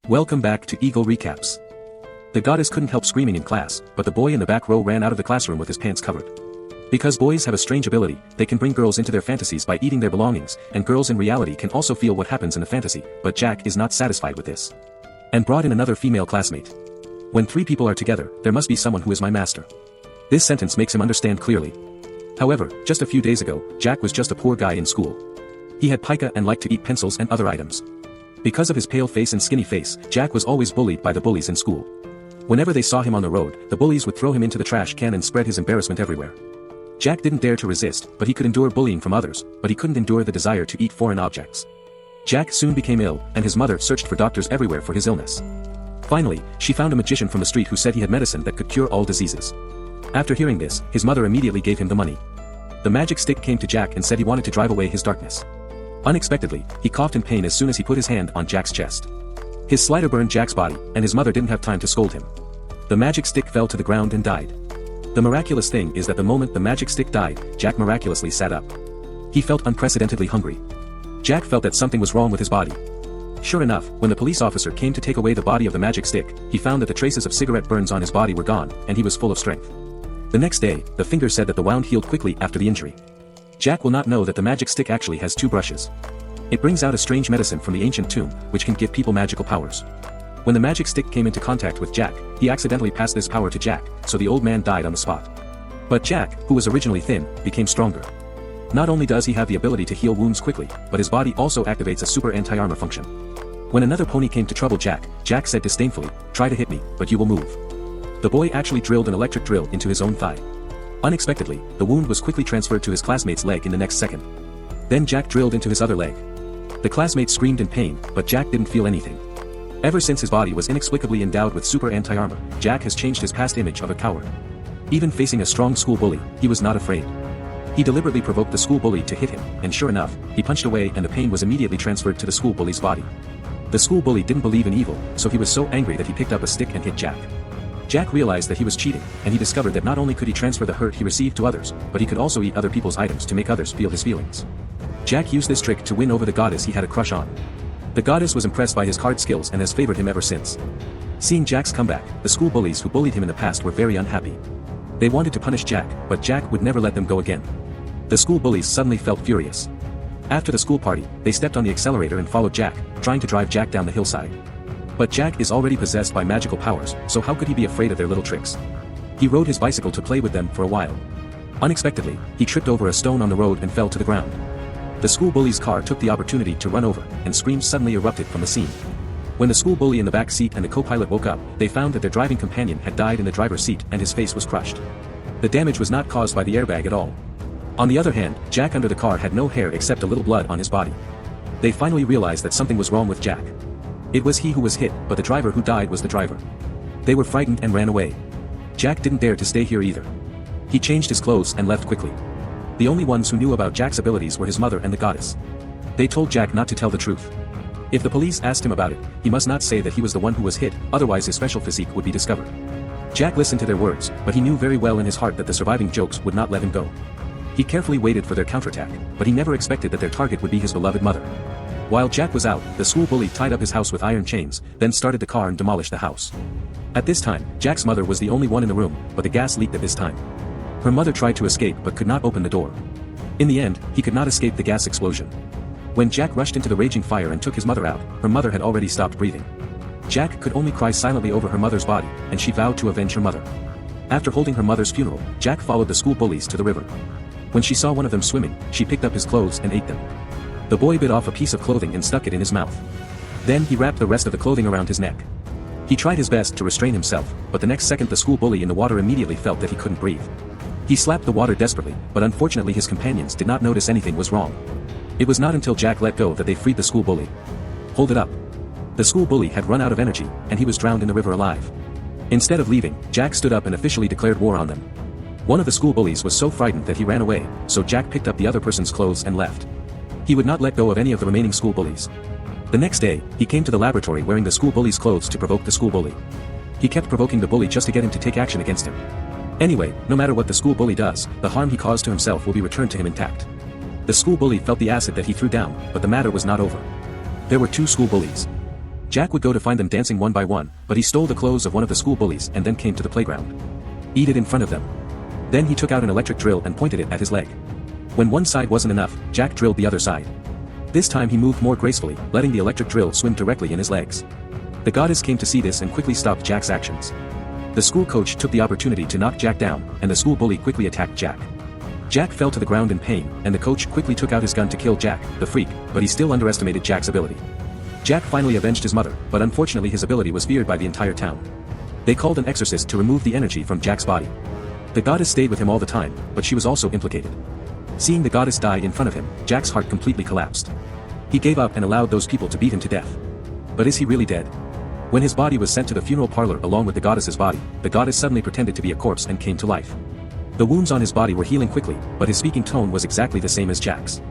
Welcome back to Eagle Recaps. The goddess couldn't help screaming in class, but the boy in the back row ran out of the classroom with his pants covered. Because boys have a strange ability, they can bring girls into their fantasies by eating their belongings, and girls in reality can also feel what happens in a fantasy, but Jack is not satisfied with this. And brought in another female classmate. When three people are together, there must be someone who is my master. This sentence makes him understand clearly. However, just a few days ago, Jack was just a poor guy in school. He had pica and liked to eat pencils and other items. Because of his pale face and skinny face, Jack was always bullied by the bullies in school. Whenever they saw him on the road, the bullies would throw him into the trash can and spread his embarrassment everywhere. Jack didn't dare to resist, but he could endure bullying from others, but he couldn't endure the desire to eat foreign objects. Jack soon became ill, and his mother searched for doctors everywhere for his illness. Finally, she found a magician from the street who said he had medicine that could cure all diseases. After hearing this, his mother immediately gave him the money. The magic stick came to Jack and said he wanted to drive away his darkness. Unexpectedly, he coughed in pain as soon as he put his hand on Jack's chest. His slider burned Jack's body, and his mother didn't have time to scold him. The magic stick fell to the ground and died. The miraculous thing is that the moment the magic stick died, Jack miraculously sat up. He felt unprecedentedly hungry. Jack felt that something was wrong with his body. Sure enough, when the police officer came to take away the body of the magic stick, he found that the traces of cigarette burns on his body were gone, and he was full of strength. The next day, the finger said that the wound healed quickly after the injury. Jack will not know that the magic stick actually has two brushes. It brings out a strange medicine from the ancient tomb, which can give people magical powers. When the magic stick came into contact with Jack, he accidentally passed this power to Jack, so the old man died on the spot. But Jack, who was originally thin, became stronger. Not only does he have the ability to heal wounds quickly, but his body also activates a super anti-armor function. When another pony came to trouble Jack, Jack said disdainfully, "Try to hit me, but you will move." The boy actually drilled an electric drill into his own thigh. Unexpectedly, the wound was quickly transferred to his classmate's leg in the next second. Then Jack drilled into his other leg. The classmate screamed in pain, but Jack didn't feel anything. Ever since his body was inexplicably endowed with super anti-armor, Jack has changed his past image of a coward. Even facing a strong school bully, he was not afraid. He deliberately provoked the school bully to hit him, and sure enough, he punched away and the pain was immediately transferred to the school bully's body. The school bully didn't believe in evil, so he was so angry that he picked up a stick and hit Jack. Jack realized that he was cheating, and he discovered that not only could he transfer the hurt he received to others, but he could also eat other people's items to make others feel his feelings. Jack used this trick to win over the goddess he had a crush on. The goddess was impressed by his card skills and has favored him ever since. Seeing Jack's comeback, the school bullies who bullied him in the past were very unhappy. They wanted to punish Jack, but Jack would never let them go again. The school bullies suddenly felt furious. After the school party, they stepped on the accelerator and followed Jack, trying to drive Jack down the hillside. But Jack is already possessed by magical powers, so how could he be afraid of their little tricks? He rode his bicycle to play with them for a while. Unexpectedly, he tripped over a stone on the road and fell to the ground. The school bully's car took the opportunity to run over, and screams suddenly erupted from the scene. When the school bully in the back seat and the co-pilot woke up, they found that their driving companion had died in the driver's seat and his face was crushed. The damage was not caused by the airbag at all. On the other hand, Jack under the car had no hair except a little blood on his body. They finally realized that something was wrong with Jack. It was he who was hit, but the driver who died was the driver. They were frightened and ran away. Jack didn't dare to stay here either. He changed his clothes and left quickly. The only ones who knew about Jack's abilities were his mother and the goddess. They told Jack not to tell the truth. If the police asked him about it, he must not say that he was the one who was hit, otherwise his special physique would be discovered. Jack listened to their words, but he knew very well in his heart that the surviving jokes would not let him go. He carefully waited for their counterattack, but he never expected that their target would be his beloved mother. While Jack was out, the school bully tied up his house with iron chains, then started the car and demolished the house. At this time, Jack's mother was the only one in the room, but the gas leaked at this time. Her mother tried to escape but could not open the door. In the end, he could not escape the gas explosion. When Jack rushed into the raging fire and took his mother out, her mother had already stopped breathing. Jack could only cry silently over her mother's body, and she vowed to avenge her mother. After holding her mother's funeral, Jack followed the school bullies to the river. When she saw one of them swimming, she picked up his clothes and ate them. The boy bit off a piece of clothing and stuck it in his mouth. Then he wrapped the rest of the clothing around his neck. He tried his best to restrain himself, but the next second the school bully in the water immediately felt that he couldn't breathe. He slapped the water desperately, but unfortunately his companions did not notice anything was wrong. It was not until Jack let go that they freed the school bully. Hold it up. The school bully had run out of energy, and he was drowned in the river alive. Instead of leaving, Jack stood up and officially declared war on them. One of the school bullies was so frightened that he ran away, so Jack picked up the other person's clothes and left. He would not let go of any of the remaining school bullies. The next day, he came to the laboratory wearing the school bully's clothes to provoke the school bully. He kept provoking the bully just to get him to take action against him. Anyway, no matter what the school bully does, the harm he caused to himself will be returned to him intact. The school bully felt the acid that he threw down, but the matter was not over. There were two school bullies. Jack would go to find them dancing one by one, but he stole the clothes of one of the school bullies and then came to the playground. Eat it in front of them. Then he took out an electric drill and pointed it at his leg. When one side wasn't enough, Jack drilled the other side. This time he moved more gracefully, letting the electric drill swim directly in his legs. The goddess came to see this and quickly stopped Jack's actions. The school coach took the opportunity to knock Jack down, and the school bully quickly attacked Jack. Jack fell to the ground in pain, and the coach quickly took out his gun to kill Jack, the freak, but he still underestimated Jack's ability. Jack finally avenged his mother, but unfortunately his ability was feared by the entire town. They called an exorcist to remove the energy from Jack's body. The goddess stayed with him all the time, but she was also implicated. Seeing the goddess die in front of him, Jack's heart completely collapsed. He gave up and allowed those people to beat him to death. But is he really dead? When his body was sent to the funeral parlor along with the goddess's body, the goddess suddenly pretended to be a corpse and came to life. The wounds on his body were healing quickly, but his speaking tone was exactly the same as Jack's.